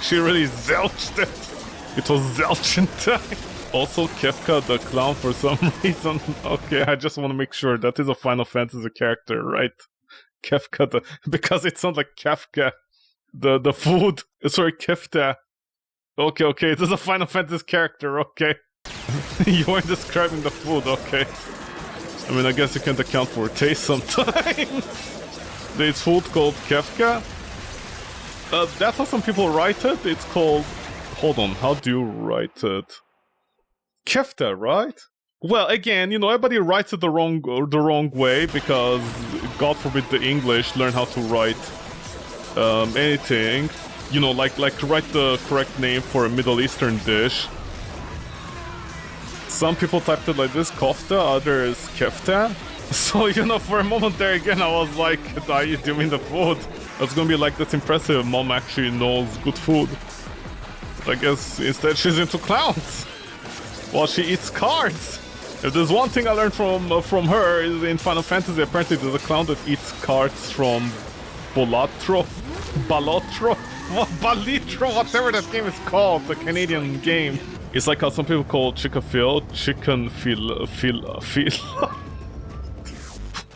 She really zelched it. It was zelching time. Also, Kefka the clown for some reason. Okay, I just want to make sure that is a Final Fantasy character, right? Kefka because it sounds like Kafka. The food. Sorry, Kefta. Okay, it is a Final Fantasy character, okay. You weren't describing the food, okay. I mean, I guess you can't account for taste sometimes. There's food called Kefka. That's how some people write it. It's called... Hold on, how do you write it? Kefta, right? Well, again, you know, everybody writes it the wrong way because, God forbid, the English learn how to write anything. You know, like to write the correct name for a Middle Eastern dish. Some people typed it like this, kofta, others kefta. So, you know, for a moment there again, I was like, do you mean the food? That's gonna be like, that's impressive, mom actually knows good food. I guess instead she's into clowns. While she eats cards. If there's one thing I learned from her is in Final Fantasy, apparently there's a clown that eats cards from Balotro, whatever that game is called, the Canadian game. It's like how some people call chicken fil,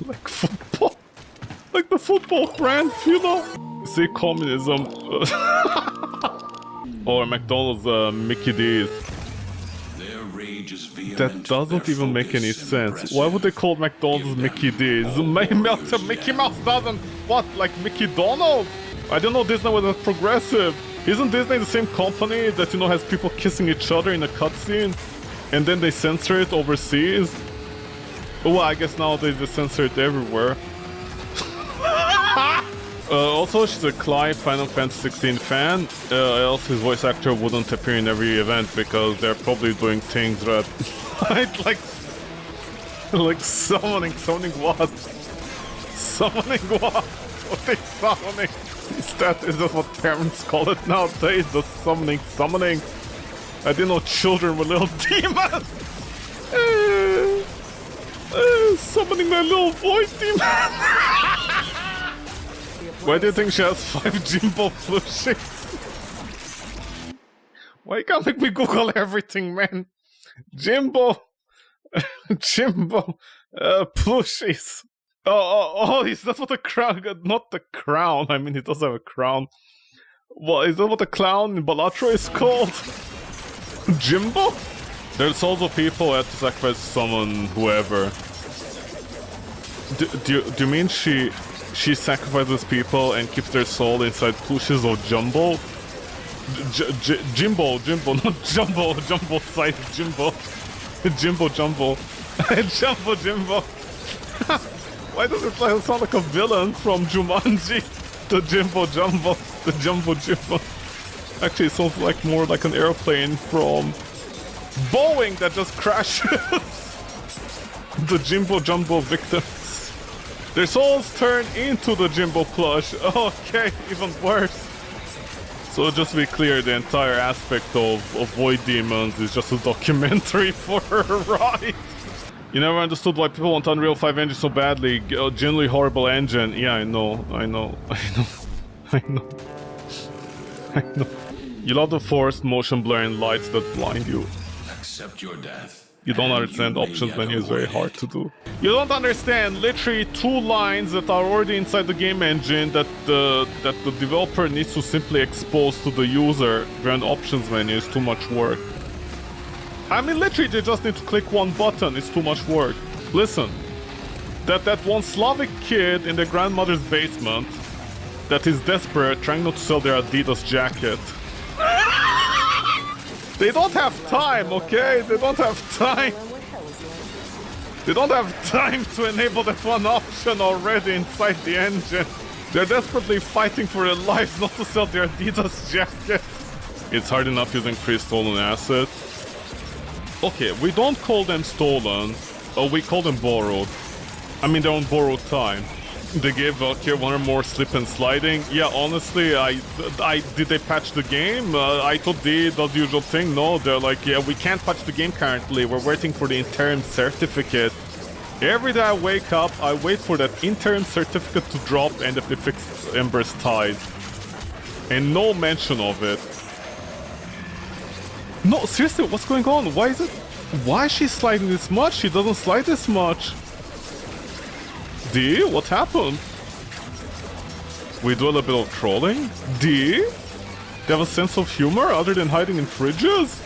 like football, like the football brand Fila. See, communism. Or McDonald's Mickey D's. That doesn't even make any sense. Why would they call McDonald's Mickey D's? Mickey Mouse doesn't... What, like Mickey Donald? I don't know Disney was that progressive. Isn't Disney the same company that, you know, has people kissing each other in a cutscene? And then they censor it overseas? Well, I guess nowadays they censor it everywhere. Also, she's a Clive Final Fantasy 16 fan, else his voice actor wouldn't appear in every event because they're probably doing things that... like summoning what? Summoning what? What are they summoning? Is that what parents call it nowadays? The summoning. I didn't know children were little demons! Summoning my little void demon! Why do you think she has 5 Jimbo plushies? Why you can't make me Google everything, man? Jimbo! Plushies! Oh, is that what a crown? Not the crown, I mean, he does have a crown. What, is that what a clown in Balatro is called? Jimbo? There's also people who have to sacrifice someone, whoever. Do you mean she sacrifices people and keeps their soul inside plushes of Jumbo? Jimbo, not Jumbo. Jumbo side Jimbo. Jimbo. Jumbo. Why does it sound like a villain from Jumanji? The Jimbo. The Jumbo. Actually, it sounds like more like an airplane from Boeing that just crashes. The Jimbo victims. Their souls turn into the Jimbo plush. Okay, even worse. So just to be clear, the entire aspect of Void Demons is just a documentary for her ride. You never understood why people want Unreal 5 engine so badly. Genuinely horrible engine. Yeah, I know. You love the forced motion blur and lights that blind you. Accept your death. You don't understand options menu is very hard to do. You don't understand literally 2 lines that are already inside the game engine that the developer needs to simply expose to the user when options menu is too much work. I mean, literally, they just need to click one button. It's too much work. Listen, that one Slavic kid in their grandmother's basement that is desperate, trying not to sell their Adidas jacket. They don't have time, okay? They don't have time. They don't have time to enable that one option already inside the engine. They're desperately fighting for their lives not to sell their Adidas jacket. It's hard enough using free stolen assets. Okay, we don't call them stolen, we call them borrowed. I mean, they're on borrowed time. They gave Valkyrie one or more slip and sliding. Yeah, honestly, did they patch the game? I thought they does the usual thing. No, they're like, yeah, we can't patch the game currently. We're waiting for the interim certificate. Every day I wake up, I wait for that interim certificate to drop and if they fix Ember's Tide. And no mention of it. No, seriously, what's going on? Why is she sliding this much? She doesn't slide this much. D? What happened? We do a little bit of trolling? D? They have a sense of humor other than hiding in fridges?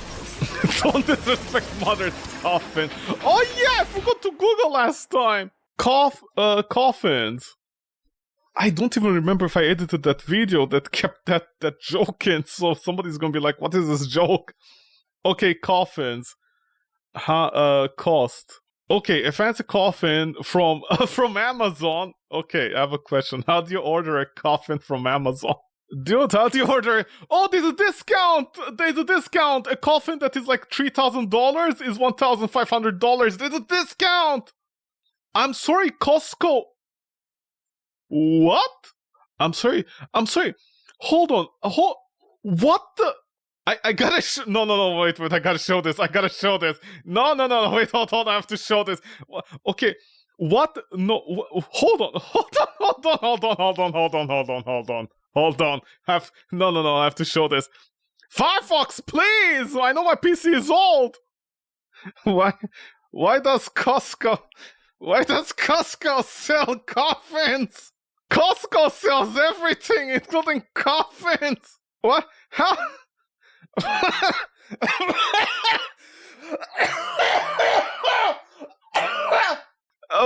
Don't disrespect Mother's coffin. Oh yeah, I forgot to Google last time. Coffins. I don't even remember if I edited that video that kept that joke in, so somebody's gonna be like, what is this joke? Okay, coffins. Cost. Okay, a fancy coffin from Amazon. Okay, I have a question. How do you order a coffin from Amazon? Dude, how do you order? Oh, there's a discount! There's a discount! A coffin that is like $3,000 is $1,500. There's a discount! I'm sorry, Costco. What? I'm sorry. Hold on. What the? I gotta no, wait, I gotta show this. No, wait, hold on, I have to show this. Okay, what? No, hold on. I have to show this. Firefox, please! I know my PC is old! Why does Costco sell coffins? Costco sells everything, including coffins! What? How?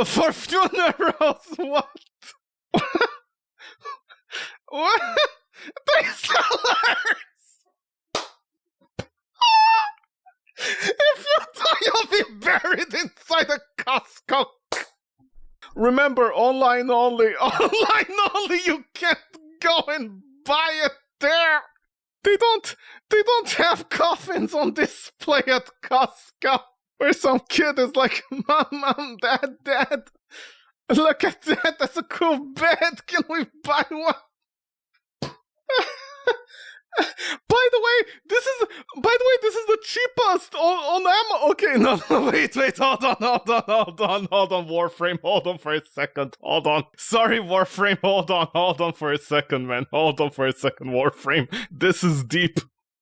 For funerals, what? What? If you die, you'll be buried inside a Costco. Remember, online only. Online only. You can't go and buy it there. They don't have coffins on display at Costco. Where some kid is like, Mom, Dad, look at that. That's a cool bed. Can we buy one? By the way, this is the cheapest on Amazon. Okay, no, wait, hold on, Warframe, hold on for a second, hold on. Sorry, Warframe, hold on for a second, man. Hold on for a second, Warframe. This is deep.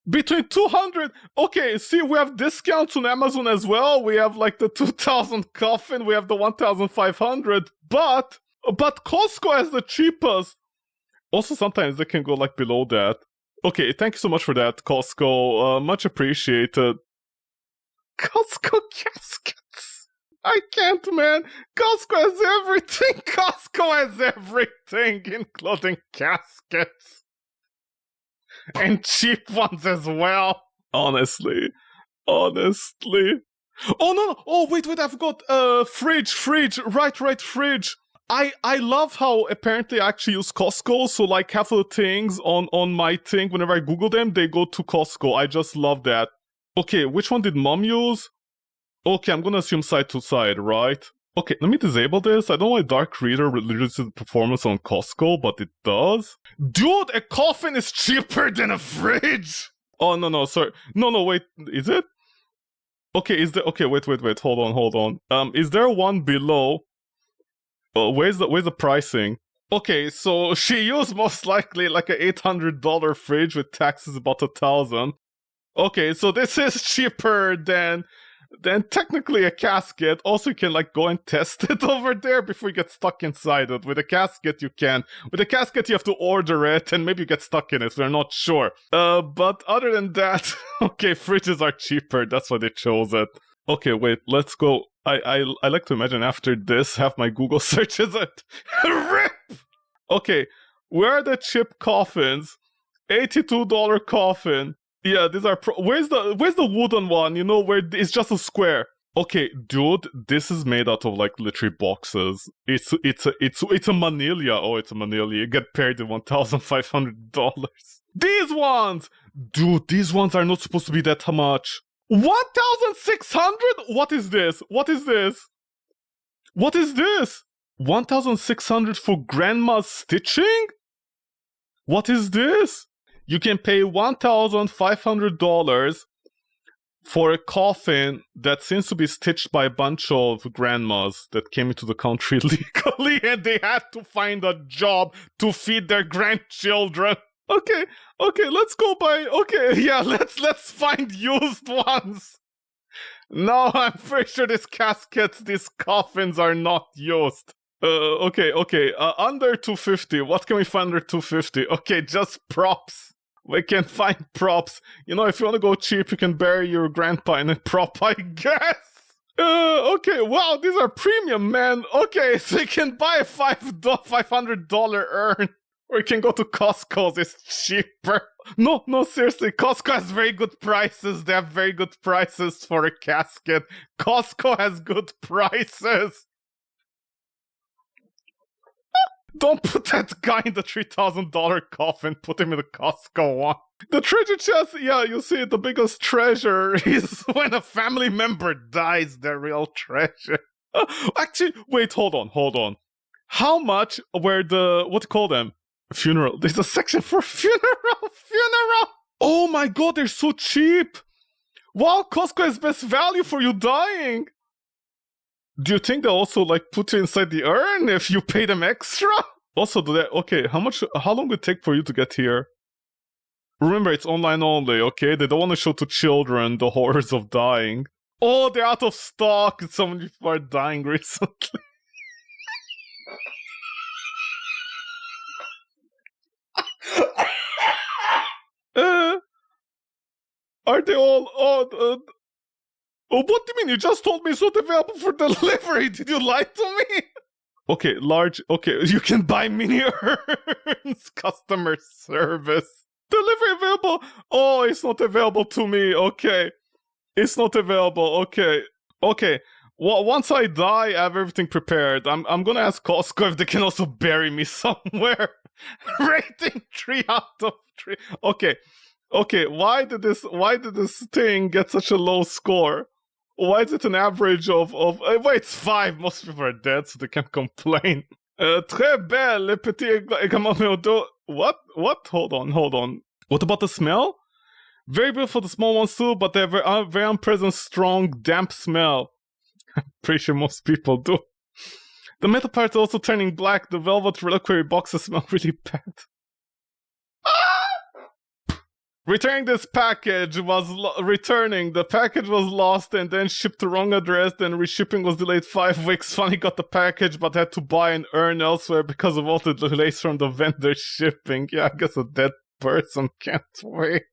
Between 200, okay, see, we have discounts on Amazon as well. We have like the 2000 coffin, we have the 1500, but Costco has the cheapest. Also, sometimes they can go like below that. Okay, thank you so much for that, Costco. Much appreciated. Costco caskets. I can't, man. Costco has everything. Costco has everything, including caskets. And cheap ones as well. Honestly. Oh, no. Oh, wait, I forgot. Fridge. Right, fridge. I love how apparently I actually use Costco, so like half of the things on my thing, whenever I Google them, they go to Costco. I just love that. Okay, which one did Mom use? Okay, I'm gonna assume side to side, right? Okay, let me disable this. I don't know why Dark Reader reduces the performance on Costco, but it does. Dude, a coffin is cheaper than a fridge! Oh, no, sorry. No, wait, is it? Okay, okay, wait, hold on. Is there one below? Where's the pricing? Okay, so she used most likely like a $800 fridge with taxes about $1,000. Okay, so this is cheaper than technically a casket. Also, you can like go and test it over there before you get stuck inside it. With a casket, you can. With a casket, you have to order it, and maybe you get stuck in it. We're not sure. But other than that, okay, fridges are cheaper. That's why they chose it. Okay, wait, let's go. I like to imagine after this, have my Google searches it. RIP! Okay, where are the chip coffins? $82 coffin. Yeah, these are where's the wooden one? You know, where it's just a square. Okay, dude, this is made out of like literally boxes. It's a manila. Oh, it's a manila. You get paired in $1,500. These ones! Dude, these ones are not supposed to be that much. 1,600? What is this? 1,600 for grandma's stitching? What is this? You can pay $1,500 for a coffin that seems to be stitched by a bunch of grandmas that came into the country legally and they had to find a job to feed their grandchildren. Okay, let's go buy. Okay, yeah, let's find used ones. No, I'm pretty sure these coffins are not used. Okay, under 250. What can we find under 250? Okay, just props. We can find props. You know, if you want to go cheap, you can bury your grandpa in a prop, I guess. Okay, wow, these are premium, man. Okay, so you can buy a $500 urn. Or you can go to Costco's, it's cheaper. No, seriously, Costco has very good prices. They have very good prices for a casket. Costco has good prices. Don't put that guy in the $3,000 coffin. Put him in the Costco one. The treasure chest, yeah, you see, the biggest treasure is when a family member dies, the real treasure. Actually, wait, hold on. How much were the, what do you call them? Funeral. There's a section for funeral. Oh my god, they're so cheap. Wow, Costco has best value for you dying. Do you think they'll also like put you inside the urn if you pay them extra? Also, okay, how long will it take for you to get here? Remember, it's online only, okay? They don't want to show to children the horrors of dying. Oh, they're out of stock. So many people are dying recently. Are they all... Oh, what do you mean? You just told me it's not available for delivery. Did you lie to me? Okay, large... Okay, you can buy mini urns. Customer service. Delivery available? Oh, it's not available to me. Okay. It's not available. Okay. Once I die, I have everything prepared. I'm gonna ask Costco if they can also bury me somewhere. Rating 3 out of 3. Okay. Why did this thing get such a low score? Why is it an average of wait, it's 5. Most people are dead, so they can't complain. Très belle, le petit également. What? Hold on. What about the smell? Very beautiful, the small ones too, but they have a very unpleasant, strong, damp smell. I'm pretty sure most people do. The metal parts are also turning black. The velvet reliquary boxes smell really bad. Returning this package was the package was lost and then shipped to wrong address. Then reshipping was delayed 5 weeks. Finally got the package, but had to buy an urn elsewhere because of all the delays from the vendor shipping. Yeah, I guess a dead person can't wait.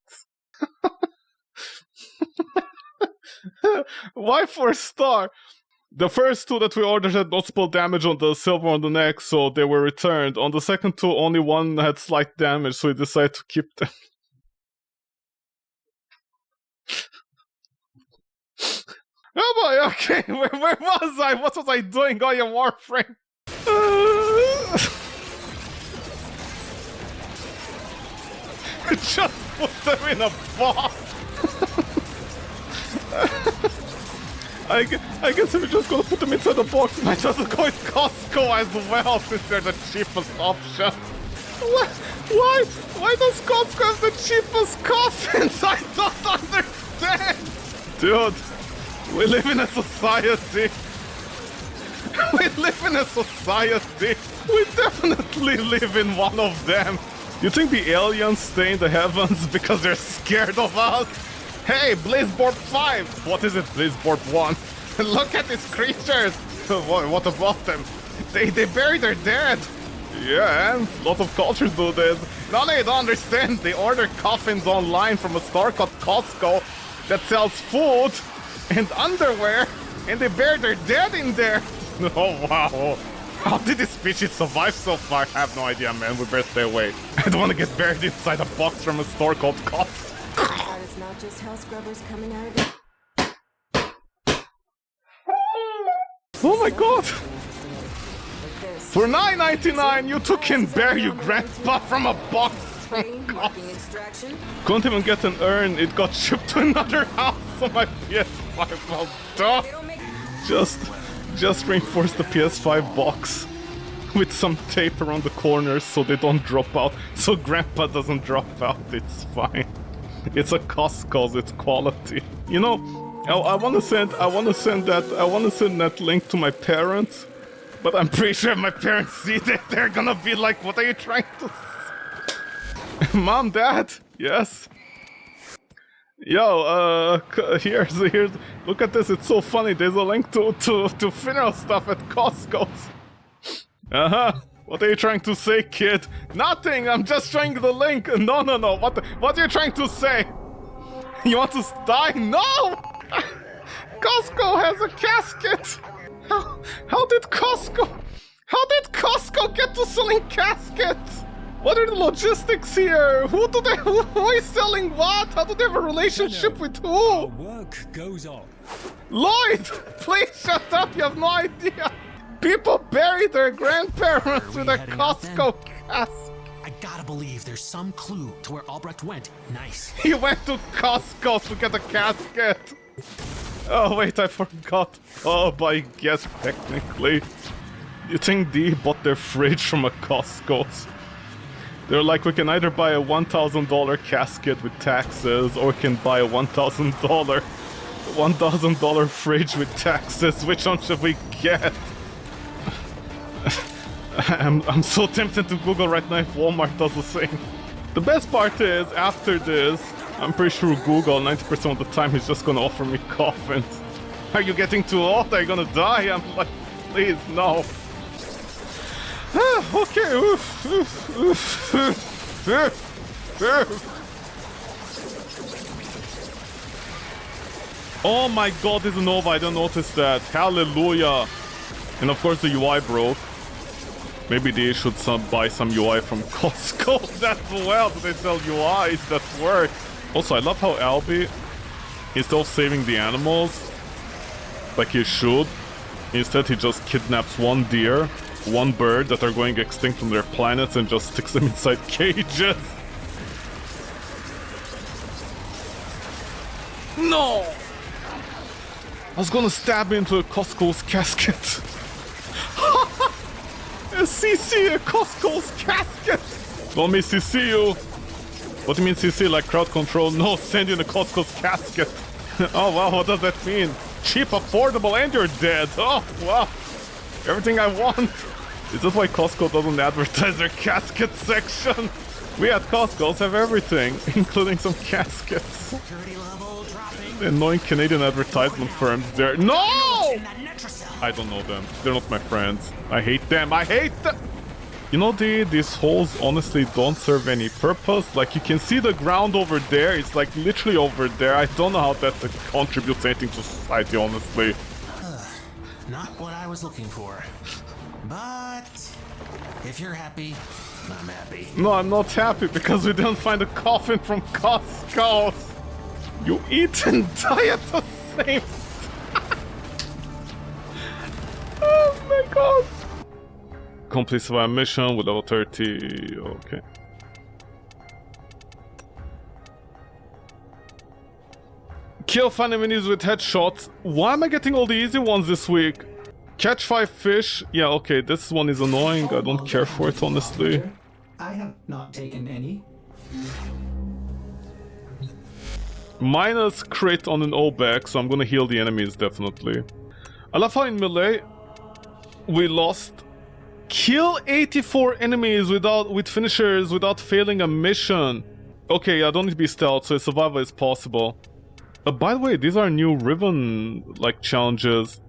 Why 4-star? The first 2 that we ordered had noticeable damage on the silver on the neck, so they were returned. On the second 2, only one had slight damage, so we decided to keep them. Oh boy, okay, where was I? What was I doing? Oh, yeah, Warframe. Just put them in a box. I guess if we're just gonna put them inside the box, might as well go with Costco as well, since they're the cheapest option. Why does Costco have the cheapest coffins? I don't understand! Dude, we live in a society. We definitely live in one of them. You think the aliens stay in the heavens because they're scared of us? Hey, Blizzboard 5! What is it, Blizzboard 1? Look at these creatures! What about them? They bury their dead! Yeah, and lots of cultures do this. No, they don't understand. They order coffins online from a store called Costco that sells food and underwear, and they bury their dead in there. Oh, wow. How did this species survive so far? I have no idea, man. We better stay away. I don't want to get buried inside a box from a store called Costco. It's not just hell scrubbers coming out of it. Oh my god! For $9.99, you two can bury your grandpa from a box from Costco. Couldn't even get an urn, it got shipped to another house on my PS5. Well done! Just reinforce the PS5 box with some tape around the corners so they don't drop out. So grandpa doesn't drop out, it's fine. It's a Costco, it's quality. You know, I want to send that link to my parents, but I'm pretty sure if my parents see that, they're gonna be like, "What are you trying to?" Mom, Dad, yes. Yo, here's. Look at this. It's so funny. There's a link to funeral stuff at Costco's. What are you trying to say, kid? Nothing! I'm just showing the link! No. What are you trying to say? You want to die? No! Costco has a casket! How did Costco get to selling caskets? What are the logistics here? Who is selling what? How do they have a relationship with who? Work goes on. Lloyd! Please shut up, you have no idea! People bury their grandparents with a Costco casket. I gotta believe there's some clue to where Albrecht went. Nice. He went to Costco to get a casket. Oh wait, I forgot. Oh, but I guess technically. You think they bought their fridge from a Costco's? They're like, we can either buy a $1,000 casket with taxes, or we can buy a $1,000 fridge with taxes. Which one should we get? I'm so tempted to Google right now if Walmart does the same. The best part is, after this, I'm pretty sure Google 90% of the time is just gonna offer me coffins. Are you getting too old? Are you gonna die? I'm like, please, no. Okay. Oh my god, there's a Nova. I didn't notice that. Hallelujah. And of course the UI broke. Maybe they should buy some UI from Costco as well. Do they sell UIs that work? Also, I love how Albie, instead of saving the animals, like he should, Instead, he just kidnaps one deer, one bird that are going extinct on their planets and just sticks them inside cages. No! I was gonna stab into a Costco's casket. A CC, a Costco's casket! Don't me CC you. What do you mean CC, like crowd control? No, send you in a Costco's casket. Oh wow, what does that mean? Cheap, affordable, and you're dead. Oh wow. Everything I want. Is that why Costco doesn't advertise their casket section? We at Costco's have everything, including some caskets. Security level dropping. The annoying Canadian advertisement firms there. No! In that Netracell. I don't know them. They're not my friends. I hate them. I hate them! You know, these holes honestly don't serve any purpose. Like, you can see the ground over there. It's like literally over there. I don't know how that contributes anything to society, honestly. Not what I was looking for. But if you're happy, I'm happy. No, I'm not happy because we didn't find a coffin from Costco. You eat and die at the same time. Oh my god. Complete survival mission with level 30. Okay. Kill 5 enemies with headshots. Why am I getting all the easy ones this week? Catch 5 fish. Yeah, okay, this one is annoying. I don't care for it, honestly. I have not taken any. Minus crit on an O-back, so I'm gonna heal the enemies, definitely. I love how in melee, we lost... Kill 84 enemies with finishers without failing a mission. Okay, I don't need to be stealth, so survival is possible. By the way, these are new Riven, like, challenges.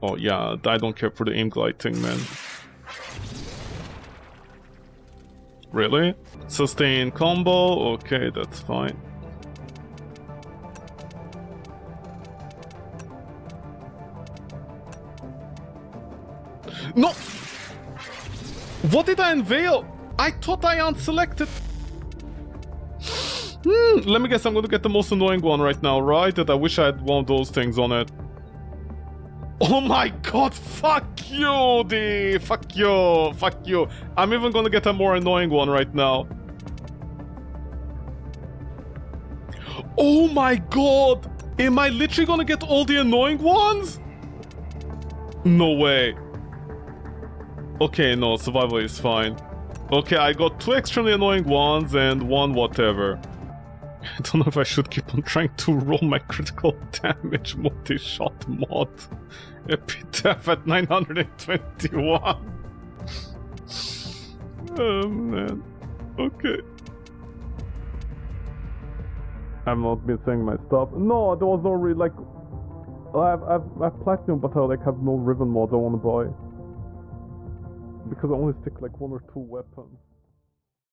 Oh yeah, I don't care for the aim gliding, man. Really? Sustain combo? Okay, that's fine. No! What did I unveil? I thought I unselected. Let me guess, I'm gonna get the most annoying one right now, right? That I wish I had one of those things on it. Oh my god, fuck you, D! Fuck you, fuck you. I'm even gonna get a more annoying one right now. Oh my god! Am I literally gonna get all the annoying ones? No way. Okay, no, survival is fine. Okay, I got 2 extremely annoying ones and 1 whatever. I don't know if I should keep on trying to roll my critical damage multi-shot mod. Epitaph at 921. Oh man. Okay. I've not been saying my stuff. No, there was no like... I've platinum, but I like have no Riven mod I wanna buy. Because I only stick like 1 or 2 weapons.